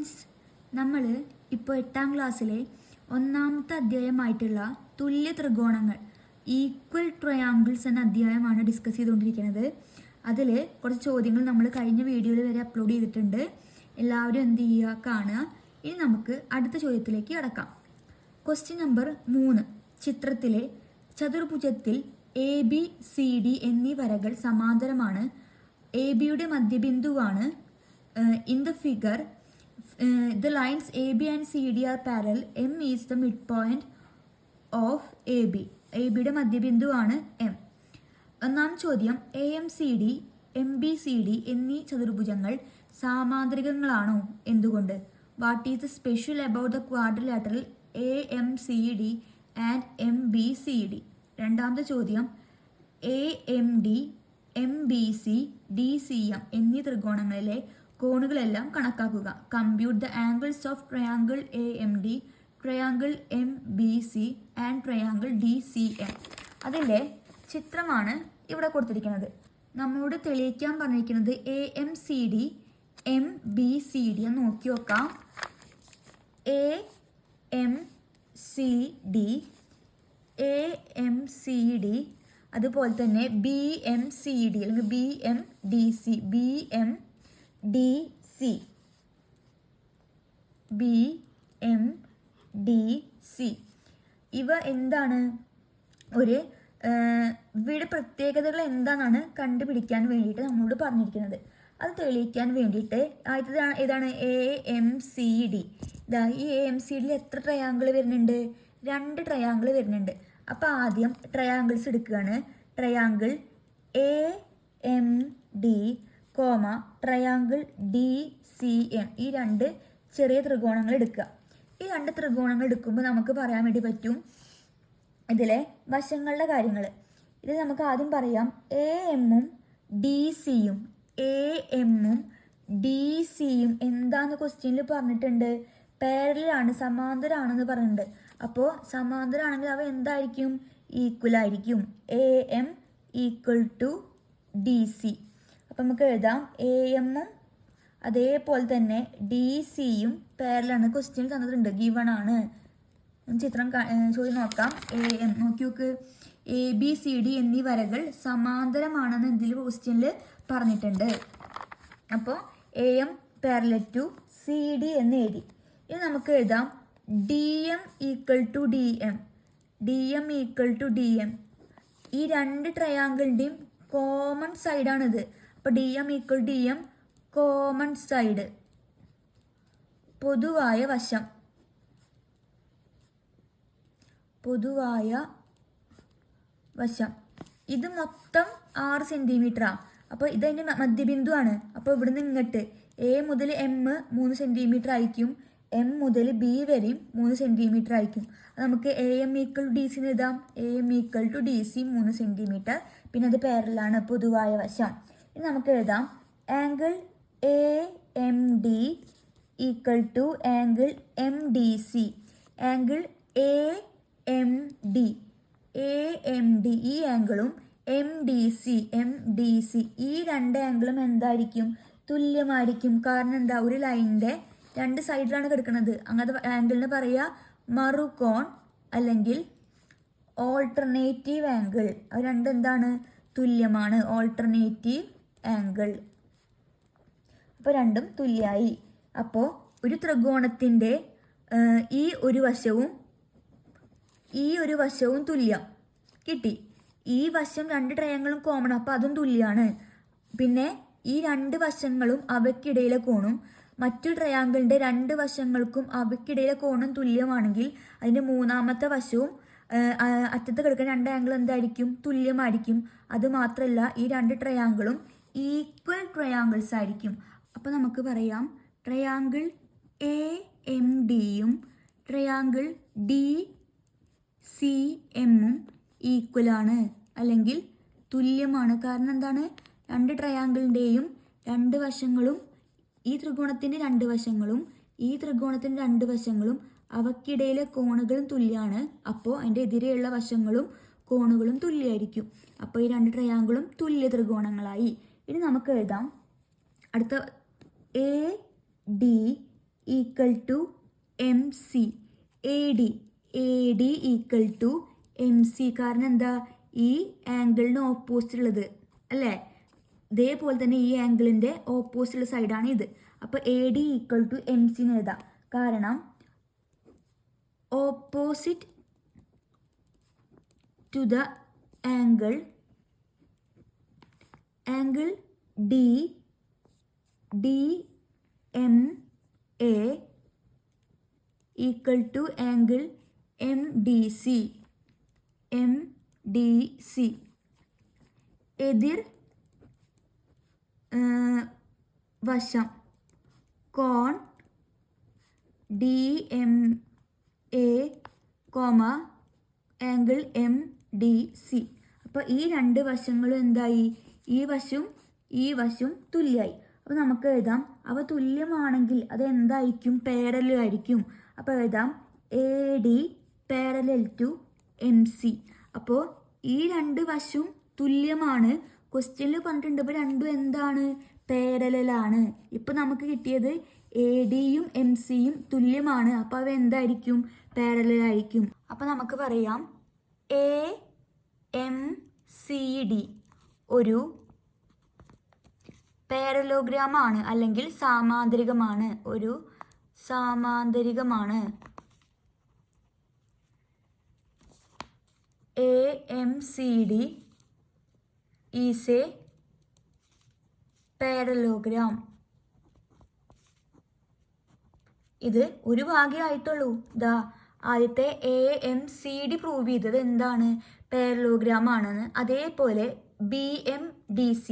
Students, നമ്മൾ ഇപ്പോൾ 8ാം ക്ലാസ്സിലെ ഒന്നാമത്തെ അധ്യായമായിട്ടുള്ള തുല്യ ത്രികോണങ്ങൾ ഈക്വൽ ട്രയാങ്കിൾസ് എന്ന അധ്യായമാണ് ഡിസ്കസ് ചെയ്തുകൊണ്ടിരിക്കുന്നത്. അതിൽ കുറച്ച് ചോദ്യങ്ങൾ നമ്മൾ കഴിഞ്ഞ വീഡിയോയിൽ വരെ അപ്ലോഡ് ചെയ്തിട്ടുണ്ട്. എല്ലാവരും എന്ത് ചെയ്യുക, കാണുക. ഇനി നമുക്ക് അടുത്ത ചോദ്യത്തിലേക്ക് കടക്കാം. Question number 3. ചിത്രത്തിലെ ചതുർഭുജത്തിൽ ABCD എന്നീ വരകൾ സമാന്തരമാണ്. ABയുടെ മധ്യബിന്ദുവാണ്. In the figure, the lines AB and CD are parallel. M is the midpoint of AB. ABയുടെ മധ്യബിന്ദുവാണ് M. ഒന്നാം ചോദ്യം, AMCD, MBCD എന്നീ ചതുർഭുജങ്ങൾ സാമാന്തരികങ്ങളാണോ? എന്തുകൊണ്ട്? What is the special about the quadrilateral AMCD and MBCD? രണ്ടാമത്തെ ചോദ്യം, AMD, MBC, DCM എന്നീ ത്രികോണങ്ങളിലെ കോണുകളെല്ലാം കണക്കാക്കുക. Compute the angles of triangle AMD, triangle MBC and triangle DCM. അതിൻ്റെ ചിത്രമാണ് ഇവിടെ കൊടുത്തിരിക്കുന്നത്. നമ്മളോട് തെളിയിക്കാൻ പറഞ്ഞിരിക്കുന്നത് AMCD, MBCD എന്ന് നോക്കി നോക്കാം. AMCD അതുപോലെ തന്നെ BMCD അല്ലെങ്കിൽ BMDC, BMDC ഇവ എന്താണ്? ഇവയുടെ പ്രത്യേകതകൾ എന്താണെന്നാണ് കണ്ടുപിടിക്കാൻ വേണ്ടിയിട്ട് നമ്മളോട് പറഞ്ഞിരിക്കുന്നത്. അത് തെളിയിക്കാൻ വേണ്ടിയിട്ട് ഏതാണ് AMCD. ഈ AMCDയിൽ എത്ര ട്രയാങ്കിൾ വരുന്നുണ്ട്? 2 ട്രയാങ്കിൾ വരുന്നുണ്ട്. അപ്പോൾ ആദ്യം ട്രയാങ്കിൾസ് എടുക്കുകയാണ്. ട്രയാങ്കിൾ AMD, ട്രയാങ്കിൾ DCM, ഈ 2 ചെറിയ ത്രികോണങ്ങൾ എടുക്കുക. ഈ 2 ത്രികോണങ്ങൾ എടുക്കുമ്പോൾ നമുക്ക് പറയാൻ വേണ്ടി പറ്റും ഇതിലെ വശങ്ങളുടെ കാര്യങ്ങൾ. ഇത് നമുക്ക് ആദ്യം പറയാം. AMഉം DCയും എന്താന്ന് ക്വസ്റ്റ്യനിൽ പറഞ്ഞിട്ടുണ്ട്? പാരലലാണ്, സമാന്തരമാണെന്ന് പറഞ്ഞിട്ടുണ്ട്. അപ്പോൾ സമാന്തരമാണെങ്കിൽ അവ എന്തായിരിക്കും? ഈക്വൽ ആയിരിക്കും. AM equal to DC. അപ്പം നമുക്ക് എഴുതാം AMഉം അതേപോലെ തന്നെ DCയും പാരലാണ്. ക്വസ്റ്റ്യൻ തന്നിട്ടുണ്ട്, ഗിവൺ ആണ്. ചിത്രം ചോദ്യം നോക്കാം. AM നോക്കി നോക്ക്. ABCD എന്നീ വരകൾ സമാന്തരമാണെന്ന് ഇതിൽ ക്വസ്റ്റ്യനിൽ പറഞ്ഞിട്ടുണ്ട്. അപ്പോൾ AM പാരലൽ ടു CD എന്ന് എഴുതി. ഇനി നമുക്ക് എഴുതാം DM equal to DM equal to DM. ഈ 2 ട്രയാങ്കിളിൻ്റെയും കോമൺ സൈഡാണിത്. അപ്പോൾ DM equal DM, common side, പൊതുവായ വശം. ഇത് മൊത്തം 6 സെൻറ്റിമീറ്ററാണ്. അപ്പോൾ ഇതതിൻ്റെ മധ്യബിന്ദുവാണ്. അപ്പോൾ ഇവിടുന്ന് ഇങ്ങോട്ട് A മുതൽ M 3 സെൻറ്റിമീറ്റർ ആയിരിക്കും. M മുതൽ B വരെയും 3 സെൻറ്റിമീറ്റർ ആയിരിക്കും. അത് നമുക്ക് AM ഈക്വൽ ടു DC എഴുതാം. AM equal to DC 3 centimetre. പിന്നെ അത് പാരലാണ്, പൊതുവായ വശം. ഇനി നമുക്ക് എഴുതാം angle AMD equal to angle MDC. Angle AMD ഈ ആംഗിളും MDC ഈ 2 ആംഗിളും എന്തായിരിക്കും? തുല്യമായിരിക്കും. കാരണം എന്താ? ഒരു ലൈനിൻ്റെ 2 സൈഡിലാണ് കിടക്കുന്നത്. അങ്ങനത്തെ ആംഗിളിന് പറയുക മറുകോൺ അല്ലെങ്കിൽ ഓൾട്ടർനേറ്റീവ് ആംഗിൾ. അത് 2 എന്താണ്? തുല്യമാണ്. Alternative angle. അപ്പോൾ 2ഉം തുല്യമായി. അപ്പോൾ ഒരു ത്രികോണത്തിൻ്റെ ഈ ഒരു വശവും തുല്യം കിട്ടി. ഈ വശം 2 ട്രയാങ്കിളും കോമൺ, അപ്പോൾ അതും തുല്യമാണ്. പിന്നെ ഈ 2 വശങ്ങളും അവയ്ക്കിടയിലെ കോണും മറ്റു ട്രയാങ്കിളിൻ്റെ 2 വശങ്ങൾക്കും അവയ്ക്കിടയിലെ കോണും തുല്യമാണെങ്കിൽ അതിൻ്റെ മൂന്നാമത്തെ വശവും അറ്റത്ത് കിടക്കുന്ന 2 ആംഗിൾ എന്തായിരിക്കും? തുല്യമായിരിക്കും. അതുമാത്രമല്ല, ഈ 2 ട്രയാങ്കിളും ഈക്വൽ ട്രയാങ്കിൾസ് ആയിരിക്കും. അപ്പോൾ നമുക്ക് പറയാം ട്രയാങ്കിൾ AMDയും ട്രയാങ്കിൾ DCMഉം ഈക്വലാണ് അല്ലെങ്കിൽ തുല്യമാണ്. കാരണം എന്താണ്? 2 ട്രയാങ്കിളിൻ്റെയും 2 വശങ്ങളും ഈ ത്രികോണത്തിൻ്റെ 2 വശങ്ങളും ഈ ത്രികോണത്തിൻ്റെ 2 വശങ്ങളും അവയ്ക്കിടയിലെ കോണുകളും തുല്യമാണ്. അപ്പോൾ അതിൻ്റെ എതിരെയുള്ള വശങ്ങളും കോണുകളും തുല്യമായിരിക്കും. അപ്പോൾ ഈ 2 ട്രയാങ്കിളും തുല്യ ത്രികോണങ്ങളായി. ഇനി നമുക്ക് എഴുതാം അടുത്ത AD equal to M C. A D equal to M C. കാരണം എന്താ, ഈ ആംഗിളിന് ഓപ്പോസിറ്റ് ഉള്ളത് അല്ലേ, ഇതേപോലെ തന്നെ ഈ ആംഗിളിൻ്റെ ഓപ്പോസിറ്റ് സൈഡാണ് ഇത്. അപ്പോൾ A D equal to M C എന്ന് എഴുതാം. കാരണം opposite to the angle D M A equal to angle M D C. എതിർ വശം കോൺ D M A angle M D C. അപ്പോൾ ഈ രണ്ട് വശങ്ങളും എന്തായി, ഈ വശവും തുല്യമായി. അപ്പോൾ നമുക്ക് എഴുതാം, അവ തുല്യമാണെങ്കിൽ അത് എന്തായിരിക്കും, പാരലൽ ആയിരിക്കും. അപ്പോൾ എഴുതാം A D parallel to M C. അപ്പോൾ ഈ രണ്ട് വശവും തുല്യമാണ്. ക്വസ്റ്റ്യനിൽ പറഞ്ഞിട്ടുണ്ട് ഇപ്പോൾ രണ്ടും എന്താണ്, പാരലലാണ്. ഇപ്പോൾ നമുക്ക് കിട്ടിയത് എ ഡിയും എം സിയും തുല്യമാണ്. അപ്പോൾ അവ എന്തായിരിക്കും, പാരലലായിരിക്കും. അപ്പോൾ നമുക്ക് പറയാം എ എം സി ഡി ഒരു പാരലോഗ്രാമാണ് അല്ലെങ്കിൽ സാമാന്തരികമാണ്. AMCD is a parallelogram. ഇത് ഒരു ഭാഗ്യമായിട്ടുള്ളൂ. ദാ ആദ്യത്തെ AMCD പ്രൂവ് ചെയ്തത് എന്താണ്, പാരലോഗ്രാം ആണെന്ന്. അതേപോലെ BMDC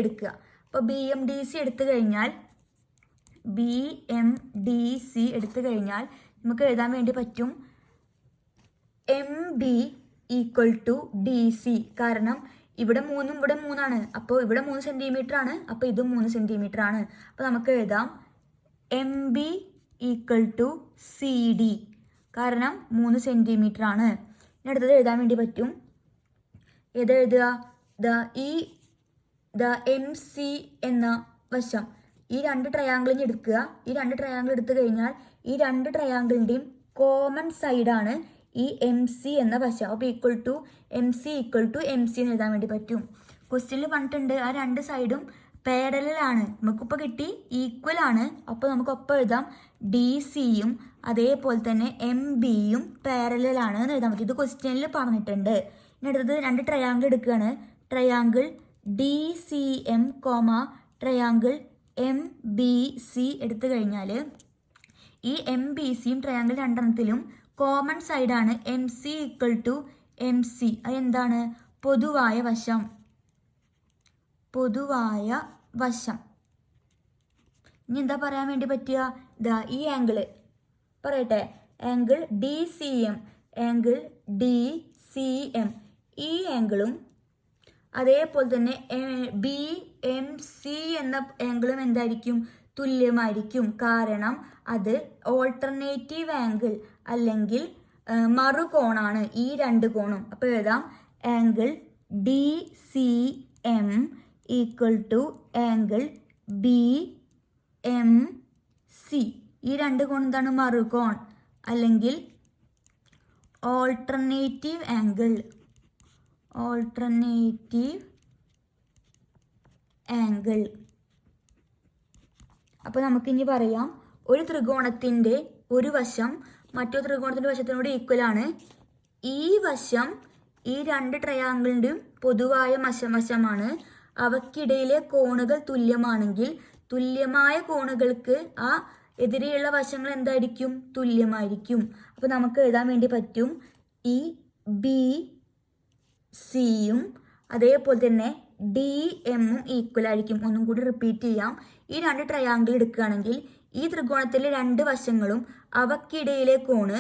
എടുക്കുക. അപ്പോൾ BMDC എടുത്തു കഴിഞ്ഞാൽ നമുക്ക് എഴുതാൻ വേണ്ടി പറ്റും MB ഈക്വൽ ടു DC. കാരണം ഇവിടെ 3 ഇവിടെ 3 അപ്പോൾ ഇവിടെ 3 സെൻറ്റിമീറ്റർ ആണ്, അപ്പോൾ ഇതും 3 സെൻറ്റിമീറ്റർ ആണ്. അപ്പോൾ നമുക്ക് എഴുതാം MB ഈക്വൽ ടു CD. കാരണം 3 സെൻറ്റിമീറ്റർ ആണ്. ഇനി അടുത്തത് എഴുതാൻ വേണ്ടി പറ്റും, ഏതെഴുതുക, MC എന്ന വശം ഈ രണ്ട് ട്രയാങ്കിളിന് എടുക്കുക. ഈ രണ്ട് ട്രയാങ്കിൾ എടുത്തു കഴിഞ്ഞാൽ ഈ രണ്ട് ട്രയാങ്കിളിൻ്റെയും കോമൺ സൈഡാണ് ഈ MC എന്ന വശം. അപ്പോൾ ഈക്വൽ ടു MC എന്ന് എഴുതാൻ വേണ്ടി പറ്റും. ക്വസ്റ്റ്യനിൽ പറഞ്ഞിട്ടുണ്ട് ആ രണ്ട് സൈഡും പാരലലാണ്. നമുക്കിപ്പോൾ കിട്ടി ഈക്വൽ ആണ്. അപ്പോൾ നമുക്ക് ഒപ്പം എഴുതാം DCയും അതേപോലെ തന്നെ MBയും പാരലലാണ് എന്ന് എഴുതാൻ പറ്റും. ഇത് ക്വസ്റ്റ്യനിൽ പറഞ്ഞിട്ടുണ്ട്. ഇനി അടുത്തത് രണ്ട് ട്രയാങ്കിൾ എടുക്കുകയാണ്. ട്രയാങ്കിൾ DCM ട്രയാങ്കിൾ MBC എടുത്തു കഴിഞ്ഞാൽ ഈ MBCയും ട്രയാങ്കിൾ രണ്ടെണ്ണത്തിലും കോമൺ സൈഡാണ് MC ഈക്വൽ ടു MC. അതെന്താണ്, പൊതുവായ വശം. ഇനി എന്താ പറയാൻ വേണ്ടി പറ്റുക, ഈ ആംഗിള് പറയട്ടെ, ആംഗിൾ DCM ഈ ആംഗിളും അതേപോലെ തന്നെ BMC എന്ന ആംഗിളും എന്തായിരിക്കും, തുല്യമായിരിക്കും. കാരണം അത് ഓൾട്ടർനേറ്റീവ് ആംഗിൾ അല്ലെങ്കിൽ മറുകോണാണ് ഈ രണ്ട് കോണും. അപ്പോൾ എഴുതാം angle DCM equal to angle BMC. ഈ രണ്ട് കോൺ എന്താണ്, മറുകോൺ അല്ലെങ്കിൽ ഓൾട്ടർനേറ്റീവ് ആംഗിൾ. അപ്പോൾ നമുക്കിനി പറയാം, ഒരു ത്രികോണത്തിൻ്റെ ഒരു വശം മറ്റൊരു ത്രികോണത്തിൻ്റെ വശത്തിനോട് ഈക്വലാണ്. ഈ വശം ഈ രണ്ട് ട്രയാങ്കിളിൻ്റെയും പൊതുവായ വശമാണ്. അവയ്ക്കിടയിലെ കോണുകൾ തുല്യമാണെങ്കിൽ തുല്യമായ കോണുകൾക്ക് ആ എതിരെയുള്ള വശങ്ങൾ എന്തായിരിക്കും, തുല്യമായിരിക്കും. അപ്പോൾ നമുക്ക് എഴുതാൻ വേണ്ടി പറ്റും ഈ BCയും അതേപോലെ തന്നെ DMഉം ഈക്വൽ ആയിരിക്കും. ഒന്നും കൂടി റിപ്പീറ്റ് ചെയ്യാം. ഈ രണ്ട് ട്രയാങ്കിൾ എടുക്കുകയാണെങ്കിൽ ഈ ത്രികോണത്തിലെ രണ്ട് വശങ്ങളും അവയ്ക്കിടയിലെ കോണ്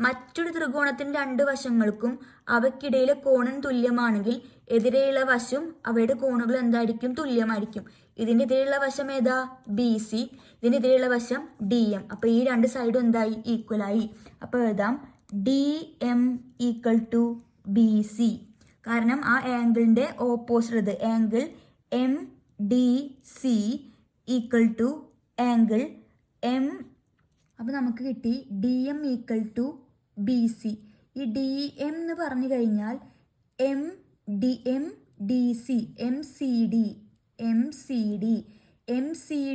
മറ്റൊരു ത്രികോണത്തിൻ്റെ രണ്ട് വശങ്ങൾക്കും അവയ്ക്കിടയിലെ കോണും തുല്യമാണെങ്കിൽ എതിരെയുള്ള വശം അവയുടെ കോണുകൾ എന്തായിരിക്കും, തുല്യമായിരിക്കും. ഇതിൻ്റെ എതിരെയുള്ള വശം ഏതാ, BC. ഇതിൻ്റെ എതിരെയുള്ള വശം DM. അപ്പോൾ ഈ രണ്ട് സൈഡും എന്തായി, ഈക്വലായി. അപ്പോൾ എഴുതാം DM ഈക്വൽ ടു BC. കാരണം ആ ആംഗിളിൻ്റെ opposite angle MDC equal to angle M. അപ്പോൾ നമുക്ക് കിട്ടി D M equal to B C. ഈ ഡി എം എന്ന് പറഞ്ഞു കഴിഞ്ഞാൽ M D C M C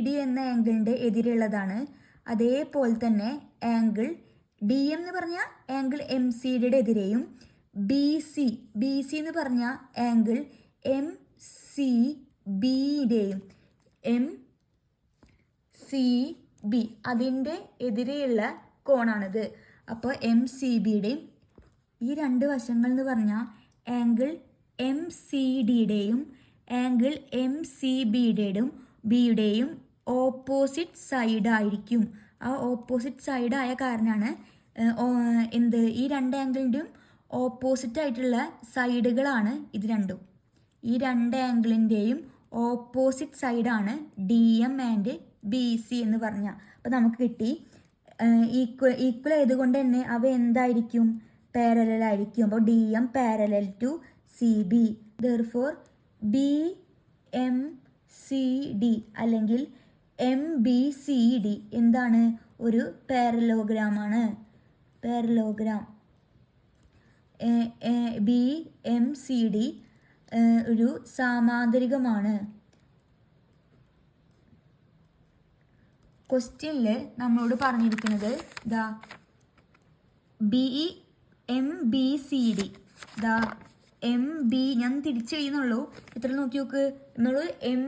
D എന്ന ആംഗിളിൻ്റെ എതിരുള്ളതാണ്. അതേപോലെ തന്നെ ആംഗിൾ ഡി എം എന്ന് പറഞ്ഞാൽ ആംഗിൾ എം സി ഡിയുടെ എതിരെയും ബി സി എന്ന് പറഞ്ഞാൽ ആംഗിൾ എം സി ബിയുടെയും അതിൻ്റെ എതിരെയുള്ള കോണാണിത്. അപ്പോൾ എം സി ബിയുടെയും ഈ രണ്ട് വശങ്ങൾ എന്ന് പറഞ്ഞാൽ ആംഗിൾ എം സി ഡിയുടെയും ആംഗിൾ എം സി ബിയുടെയും ഓപ്പോസിറ്റ് സൈഡ് ആയിരിക്കും. ആ ഓപ്പോസിറ്റ് സൈഡ് ആയ കാരണമാണ് ഈ രണ്ട് ആംഗിളിൻ്റെയും ഓപ്പോസിറ്റ് ആയിട്ടുള്ള സൈഡുകളാണ് ഇത് രണ്ടും. ഈ രണ്ട് ആംഗിളിൻ്റെയും ഓപ്പോസിറ്റ് സൈഡാണ് D M and B C എന്ന് പറഞ്ഞാൽ. അപ്പോൾ നമുക്ക് കിട്ടി ഈക്വൽ ആയതുകൊണ്ട് തന്നെ അവ എന്തായിരിക്കും? പാരലൽ ആയിരിക്കും. അപ്പോൾ D M parallel to C B. Therefore B M C D അല്ലെങ്കിൽ എം ബി സി ഡി എന്താണ്? ഒരു പാരലോഗ്രാമാണ്. ബി എം സി ഡി ഒരു സാമാന്തരികമാണ്. ക്വസ്റ്റ്യനിൽ നമ്മളോട് പറഞ്ഞിരിക്കുന്നത് എം ബി സി ഡി ഞാൻ തിരിച്ച് എഴുതുന്നുള്ളൂ. എത്ര നോക്കി നോക്ക് എന്നുള്ളത്. എം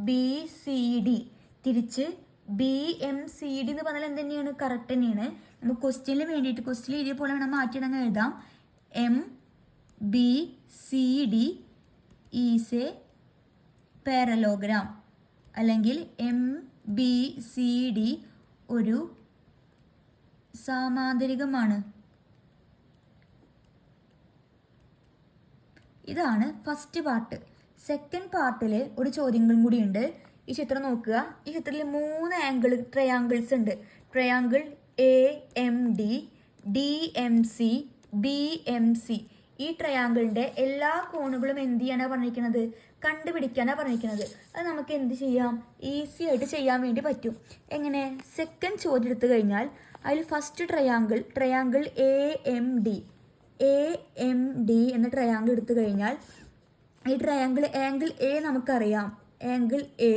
ബി സി ഡി തിരിച്ച് ബി എം സി ഡി എന്ന് പറഞ്ഞാൽ എന്ത് തന്നെയാണ്? കറക്റ്റ് തന്നെയാണ്. നമുക്ക് ക്വസ്റ്റ്യനിൽ വേണ്ടിയിട്ട് ക്വസ്റ്റ്യൻ എഴുതിയ പോലെ വേണം മാറ്റിയിടങ്ങ് എഴുതാം. M B C D is A parallelogram അല്ലെങ്കിൽ എം ബി സി ഡി ഒരു സാമാന്തരികമാണ്. ഇതാണ് ഫസ്റ്റ് പാർട്ട്. സെക്കൻഡ് പാർട്ടിൽ ഒരു ചോദ്യങ്ങളും കൂടിയുണ്ട്. ഈ ചിത്രം നോക്കുക. ഈ ചിത്രത്തിൽ 3 ട്രയാങ്കിൾസ് ഉണ്ട്. Triangle A M D, D M C, B M C. ഈ ട്രയാങ്കിളിൻ്റെ എല്ലാ കോണുകളും എന്ത് ചെയ്യാനാണ് പറഞ്ഞിരിക്കുന്നത്? കണ്ടുപിടിക്കാനാണ് പറഞ്ഞിരിക്കുന്നത്. അത് നമുക്ക് എന്ത് ചെയ്യാം? ഈസി ആയിട്ട് ചെയ്യാൻ വേണ്ടി പറ്റും. എങ്ങനെ? സെക്കൻഡ് ചോദ്യം എടുത്തു കഴിഞ്ഞാൽ അതിൽ first triangle A M D എന്ന ട്രയാങ്കിൾ എടുത്തു കഴിഞ്ഞാൽ ഈ ആംഗിൾ എ നമുക്കറിയാം. ആംഗിൾ എ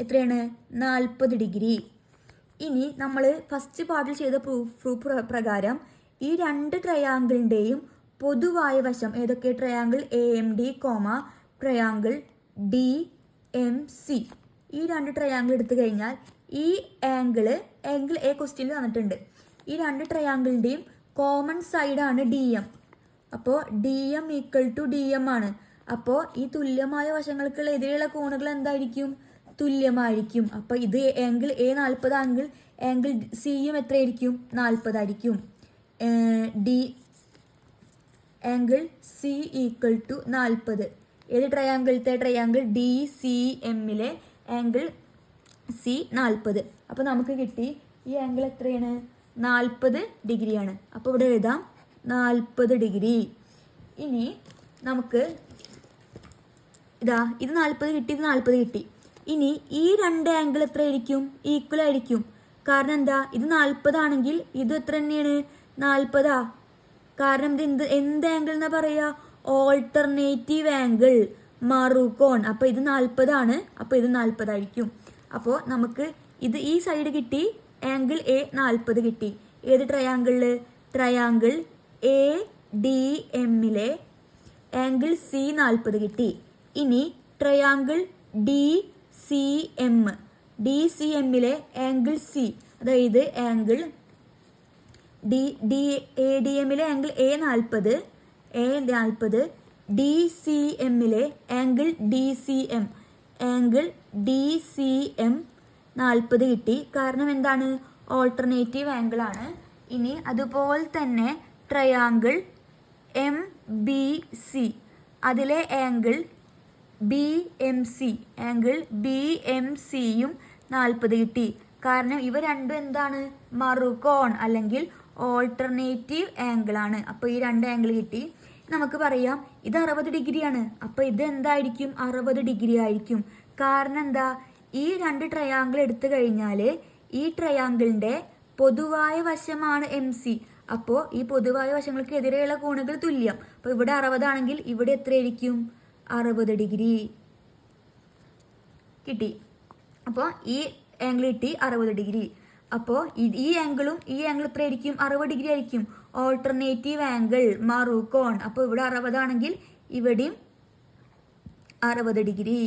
എത്രയാണ്? 40 ഡിഗ്രി. ഇനി നമ്മൾ ഫസ്റ്റ് പാർട്ടിൽ ചെയ്ത പ്രൂഫ് പ്രകാരം ഈ രണ്ട് ട്രയാങ്കിളിൻ്റെയും പൊതുവായ വശം ഏതൊക്കെ? Triangle A M D triangle D M C. ഈ രണ്ട് ട്രയാങ്കിൾ എടുത്തു കഴിഞ്ഞാൽ ഈ ആംഗിൾ എ ക്വസ്റ്റ്യനിൽ തന്നിട്ടുണ്ട്. ഈ രണ്ട് ട്രയാങ്കിളിൻ്റെയും കോമൺ സൈഡാണ് ഡി എം. അപ്പോൾ D M equal to D M ആണ്. അപ്പോൾ ഈ തുല്യമായ വശങ്ങൾക്കുള്ള എതിരെയുള്ള കോണുകൾ എന്തായിരിക്കും? തുല്യമായിരിക്കും. അപ്പോൾ ഇത് ആംഗിൾ എ 40 ആണെങ്കിൽ ആംഗിൾ സിയും എത്രയായിരിക്കും? 40 ആയിരിക്കും. Angle C equal to 40. ഏത് ട്രയാങ്കിൾ ഡി സി എമ്മിലെ ആംഗിൾ സി 40. അപ്പോൾ നമുക്ക് കിട്ടി ഈ ആംഗിൾ എത്രയാണ്? 40 ഡിഗ്രിയാണ്. അപ്പോൾ ഇവിടെ എഴുതാം 40 ഡിഗ്രി. ഇനി നമുക്ക് ഇത് 40 കിട്ടി, ഇത് 40 കിട്ടി. ഇനി ഈ രണ്ട് ആംഗിൾ എത്രയായിരിക്കും? ഈക്വൽ ആയിരിക്കും. കാരണം എന്താ? ഇത് 40 ആണെങ്കിൽ ഇത് എത്ര തന്നെയാണ്? 40. കാരണം ഇത് എന്ത് ആംഗിൾ എന്നാ പറയുക? ഓൾട്ടർനേറ്റീവ് ആംഗിൾ, മറുകോൺ. അപ്പോൾ ഇത് 40 ആണ്. അപ്പോൾ ഇത് 40 ആയിരിക്കും. അപ്പോൾ നമുക്ക് ഈ സൈഡ് കിട്ടി. ആംഗിൾ എ 40 കിട്ടി. ഏത് ട്രയാങ്കിൾ എ ഡി എമ്മിലെ ആംഗിൾ സി 40 കിട്ടി. ഇനി ട്രയാങ്കിൾ ഡി സി എമ്മിലെ ആംഗിൾ സി, അതായത് ആംഗിൾ ഡി എമ്മിലെ ആംഗിൾ എ 40, ഡി സി എമ്മിലെ ആംഗിൾ ഡി സി എം 40 കിട്ടി. കാരണം എന്താണ്? ഓൾട്ടർനേറ്റീവ് ആംഗിൾ ആണ്. ഇനി അതുപോലെ തന്നെ ട്രയാങ്കിൾ എം ബി സി, അതിലെ ആംഗിൾ ബി എം സിയും 40 കിട്ടി. കാരണം ഇവ രണ്ടും എന്താണ്? മറുകോൺ അല്ലെങ്കിൽ ഓൾട്ടർനേറ്റീവ് ആംഗിൾ ആണ്. അപ്പോൾ ഈ രണ്ട് ആംഗിൾ കിട്ടി. നമുക്ക് പറയാം ഇത് 60 ഡിഗ്രിയാണ്. അപ്പോൾ ഇത് എന്തായിരിക്കും? 60 ഡിഗ്രി ആയിരിക്കും. കാരണം എന്താ? ഈ 2 ട്രയാങ്കിൾ എടുത്തു കഴിഞ്ഞാൽ ഈ ട്രയാങ്കിളിൻ്റെ പൊതുവായ വശമാണ് MC. അപ്പോൾ ഈ പൊതുവായ വശങ്ങൾക്കെതിരെയുള്ള കോണുകൾ തുല്യം. അപ്പോൾ ഇവിടെ 60 ആണെങ്കിൽ ഇവിടെ എത്രയായിരിക്കും? 60 ഡിഗ്രി കിട്ടി. അപ്പോൾ ഈ ആംഗിൾ കിട്ടി 60 ഡിഗ്രി. അപ്പോൾ ഈ ആംഗിളും ഈ ആംഗിൾ എത്രയായിരിക്കും? 60 ഡിഗ്രി ആയിരിക്കും. ഓൾട്ടർനേറ്റീവ് ആംഗിൾ മറുകോൺ. അപ്പോൾ ഇവിടെ 60 ആണെങ്കിൽ ഇവിടെയും 60 ഡിഗ്രി.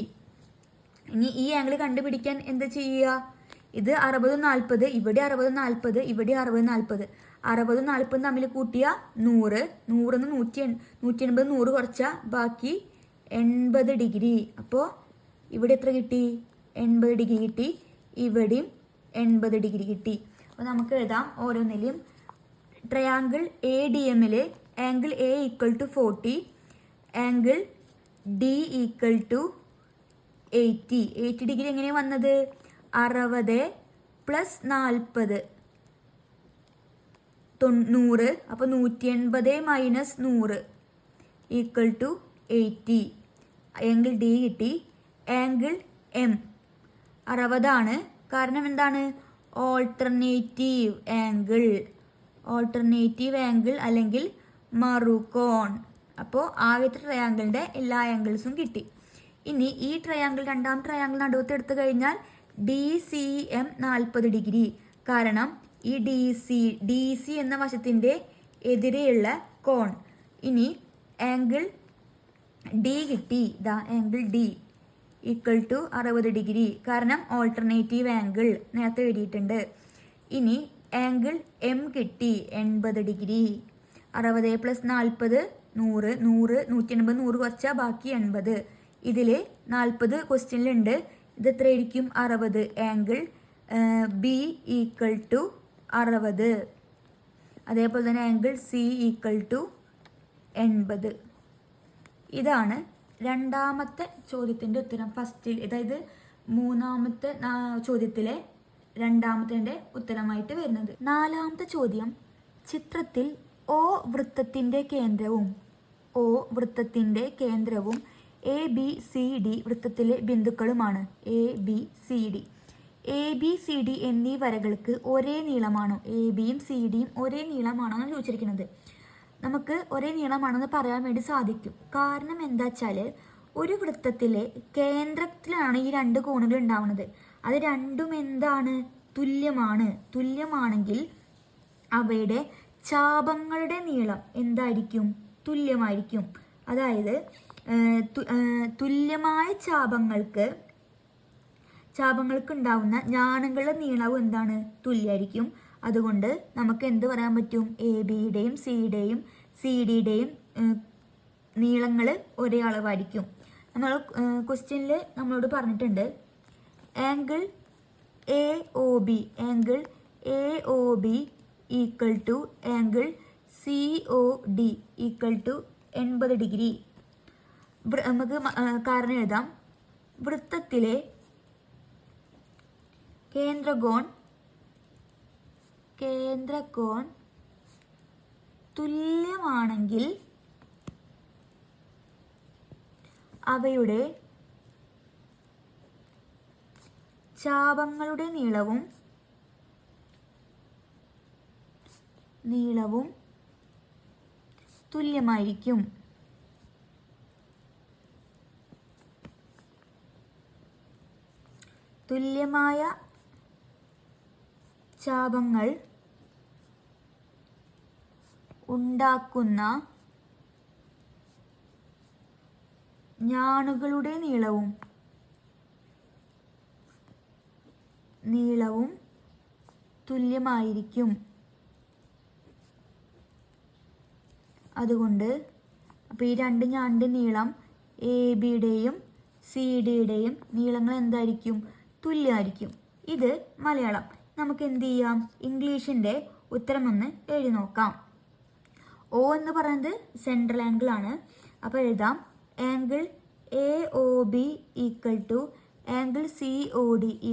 ഇനി ഈ ആംഗിൾ കണ്ടുപിടിക്കാൻ എന്താ ചെയ്യുക? ഇത് 60 40, ഇവിടെ 60 40, ഇവിടെ 60 40. 60 40 തമ്മിൽ കൂട്ടിയ 100, 100 180 100 കുറച്ചാൽ ബാക്കി 80 ഡിഗ്രി. അപ്പോൾ ഇവിടെ എത്ര കിട്ടി? 80 ഡിഗ്രി കിട്ടി. ഇവിടെയും 80 ഡിഗ്രി കിട്ടി. അപ്പോൾ നമുക്ക് എഴുതാം ഓരോന്നിലും. Triangle ADM angle A = 40, angle D = 80. 80 degree എങ്ങനെയാണ് വന്നത്? 60 + 40 100. അപ്പോൾ 180 - 100 = 80. ആംഗിൾ D കിട്ടി. ആംഗിൾ M 60 ആണ്. കാരണം എന്താണ്? ഓൾട്ടർനേറ്റീവ് ആംഗിൾ അല്ലെങ്കിൽ മറുകോൺ. അപ്പോൾ ആദ്യത്തെ ട്രയാങ്കിളിൻ്റെ എല്ലാ ആംഗിൾസും കിട്ടി. ഇനി ഈ ട്രയാങ്കിൾ, രണ്ടാം ട്രയാങ്കിൾ നടുവത്ത് എടുത്തു കഴിഞ്ഞാൽ DCM 40 ഡിഗ്രി. കാരണം ഈ DC എന്ന വശത്തിൻ്റെ എതിരെയുള്ള കോൺ. ഇനി ആംഗിൾ D കിട്ടി. Angle D = 60 degree. കാരണം ഓൾട്ടർനേറ്റീവ് ആംഗിൾ നേരത്തെ എഴുതിയിട്ടുണ്ട്. ഇനി ആംഗിൾ M കിട്ടി 80 ഡിഗ്രി. 60 + 40 100, 100 180 100 കുറച്ചാൽ ബാക്കി 80. ഇതിൽ 40 ക്വസ്റ്റ്യനിലുണ്ട്. ഇത് എത്രയായിരിക്കും? 60. Angle B = 60. അതേപോലെ തന്നെ ആംഗിൾ C = 80. ഇതാണ് രണ്ടാമത്തെ ചോദ്യത്തിൻ്റെ ഉത്തരം. ഫസ്റ്റിൽ, അതായത് മൂന്നാമത്തെ ചോദ്യത്തിലെ രണ്ടാമത്തെ ഉത്തരമായിട്ട് വരുന്നത്. നാലാമത്തെ ചോദ്യം, ചിത്രത്തിൽ O വൃത്തത്തിൻ്റെ കേന്ദ്രവും ABCD വൃത്തത്തിലെ ബിന്ദുക്കളുമാണ്. ABCD എന്നീ വരകൾക്ക് ഒരേ നീളമാണോ? ABയും CDയും ഒരേ നീളമാണോ എന്ന് ചോദിച്ചിരിക്കുന്നത്. നമുക്ക് ഒരേ നീളമാണെന്ന് പറയാൻ വേണ്ടി സാധിക്കും. കാരണം എന്താ വെച്ചാൽ ഒരു വൃത്തത്തിലെ കേന്ദ്രത്തിലാണ് ഈ 2 കോണുകൾ ഉണ്ടാവുന്നത്. അത് രണ്ടും എന്താണ്? തുല്യമാണെങ്കിൽ അവയുടെ ചാപങ്ങളുടെ നീളം എന്തായിരിക്കും? തുല്യമായിരിക്കും. അതായത് തുല്യമായ ചാപങ്ങൾക്ക് ഉണ്ടാവുന്ന ഞാണുകളുടെ നീളവും എന്താണ്? തുല്യമായിരിക്കും. അതുകൊണ്ട് നമുക്ക് എന്ത് പറയാൻ പറ്റും? ABയുടെയും CDയുടെയും നീളങ്ങൾ ഒരേ അളവായിരിക്കും. നമ്മൾ ക്വസ്റ്റ്യനിൽ നമ്മളോട് പറഞ്ഞിട്ടുണ്ട് angle AOB = angle COD = 80 degree. നമുക്ക് കാരണം എഴുതാം. വൃത്തത്തിലെ കേന്ദ്രകോൺ തുല്യമാണെങ്കിൽ അവയുടെ ചാപങ്ങളുടെ നീളവും തുല്യമായിരിക്കും. തുല്യമായ ചാപങ്ങൾ ഉണ്ടാക്കുന്ന ഞാണുകളുടെ നീളവും തുല്യമായിരിക്കും. അതുകൊണ്ട് അപ്പോൾ ഈ 2 ഞാണിൻ്റെ നീളം ABയുടെയും CDയുടെയും നീളങ്ങൾ എന്തായിരിക്കും? തുല്യമായിരിക്കും. ഇത് മലയാളം. നമുക്ക് എന്ത് ചെയ്യാം? ഇംഗ്ലീഷിൻ്റെ ഉത്തരം ഒന്ന് എഴുതി നോക്കാം. O എന്ന് പറയുന്നത് സെൻട്രൽ ആംഗിൾ ആണ്. അപ്പോൾ എഴുതാം angle AOB = angle COD =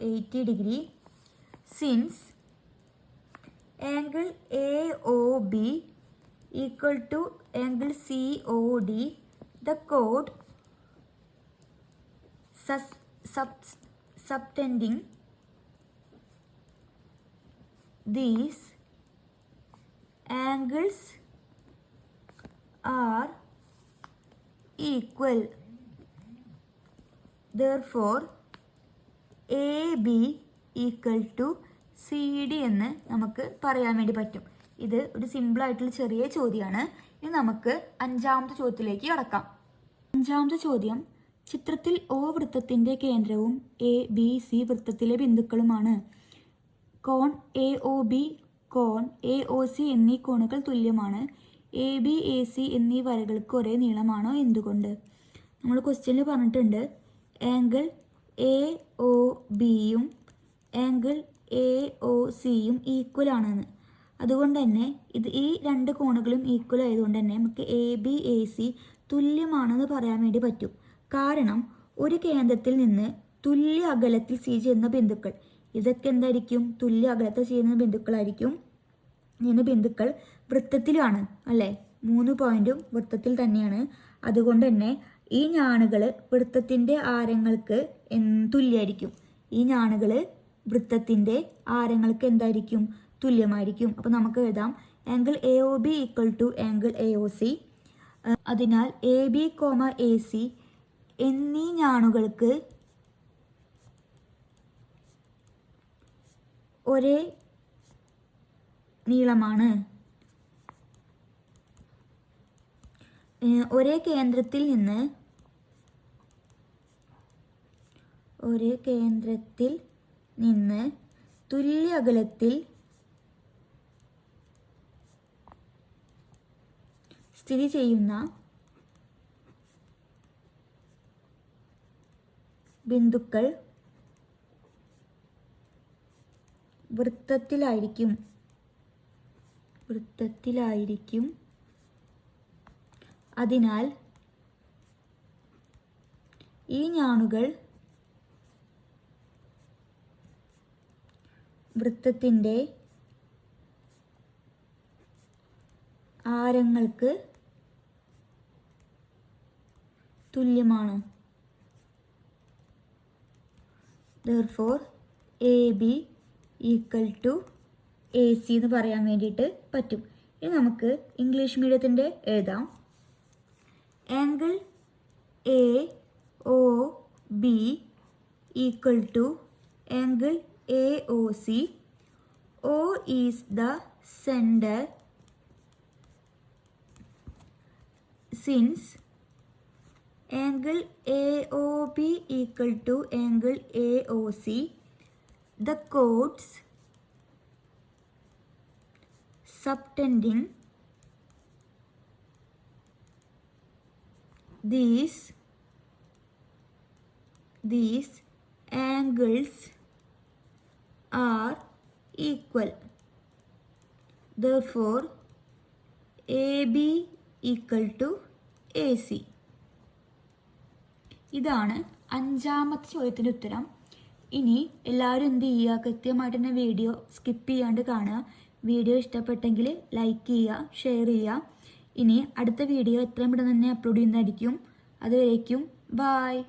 80 degree. Since angle AOB = angle COD, the chord subtending these angles are equal. Therefore, AB equal to CD എന്ന് നമുക്ക് പറയാൻ വേണ്ടി പറ്റും. ഇത് ഒരു സിമ്പിളായിട്ടുള്ള ചെറിയ ചോദ്യമാണ്. ഇനി നമുക്ക് അഞ്ചാമത്തെ ചോദ്യത്തിലേക്ക് കടക്കാം. അഞ്ചാമത്തെ ചോദ്യം, ചിത്രത്തിൽ O വൃത്തത്തിൻ്റെ കേന്ദ്രവും ABC വൃത്തത്തിലെ ബിന്ദുക്കളുമാണ്. കോൺ AOB, കോൺ AOC എന്നീ കോണുകൾ തുല്യമാണ്. ABAC എന്നീ വരകൾക്ക് ഒരേ നീളമാണോ? എന്തുകൊണ്ട്? നമ്മൾ ക്വസ്റ്റ്യനിൽ പറഞ്ഞിട്ടുണ്ട് ആംഗിൾ AOBയും ആംഗിൾ AOCയും ഈക്വൽ ആണെന്ന്. അതുകൊണ്ട് തന്നെ ഈ രണ്ട് കോണുകളും ഈക്വൽ ആയതുകൊണ്ട് തന്നെ നമുക്ക് ABAC തുല്യമാണെന്ന് പറയാൻ വേണ്ടി പറ്റും. കാരണം ഒരു കേന്ദ്രത്തിൽ നിന്ന് തുല്യ അകലത്തിൽ സ്ഥിതി ചെയ്യുന്ന ബിന്ദുക്കൾ, ഇതൊക്കെ എന്തായിരിക്കും? തുല്യ അകലത്തിൽ ചെയ്യുന്ന ബിന്ദുക്കളായിരിക്കും. ഇങ്ങനെ ബിന്ദുക്കൾ വൃത്തത്തിലാണ് അല്ലേ? 3 പോയിന്റും വൃത്തത്തിൽ തന്നെയാണ്. അതുകൊണ്ട് തന്നെ ഈ ഞാണുകൾ വൃത്തത്തിൻ്റെ ആരങ്ങൾക്ക് തുല്യമായിരിക്കും. ഈ ഞാണുകൾ വൃത്തത്തിൻ്റെ ആരങ്ങൾക്ക് എന്തായിരിക്കും? തുല്യമായിരിക്കും. അപ്പോൾ നമുക്ക് എഴുതാം angle AOB equal to angle AOC. അതിനാൽ AB, AC എന്നീ ഞാണുകൾക്ക് ഒരേ നീളമാണ്. ഒരേ കേന്ദ്രത്തിൽ നിന്ന് തുല്യ അകലത്തിൽ സ്ഥിതി ചെയ്യുന്ന ബിന്ദുക്കൾ വൃത്തത്തിലായിരിക്കും. അതിനാൽ ഈ ഞാണുകൾ വൃത്തത്തിൻ്റെ ആരങ്ങൾക്ക് തുല്യമാണ്. Therefore, AB equal to AC എന്ന് പറയാൻ വേണ്ടിയിട്ട് പറ്റും. ഇനി നമുക്ക് ഇംഗ്ലീഷ് മീഡിയത്തിൻ്റെ എഴുതാം. Angle AOB equal to angle AOC. O is the center since angle AOB equal to angle AOC, the chords subtending these angles are equal. Therefore, AB equal to AC. ഇതാണ് അഞ്ചാമത്തെ ചോദ്യത്തിൻ്റെ ഉത്തരം. ഇനി എല്ലാവരും എന്ത് ചെയ്യുക? കൃത്യമായിട്ട് തന്നെ വീഡിയോ സ്കിപ്പ് ചെയ്യാണ്ട് കാണുക. വീഡിയോ ഇഷ്ടപ്പെട്ടെങ്കിൽ ലൈക്ക് ചെയ്യുക, ഷെയർ ചെയ്യുക. ഇനി അടുത്ത വീഡിയോ എത്രയും പെട്ടെന്ന് തന്നെ അപ്ലോഡ് ചെയ്യുന്നതായിരിക്കും. അതുവരേക്കും ബായ്.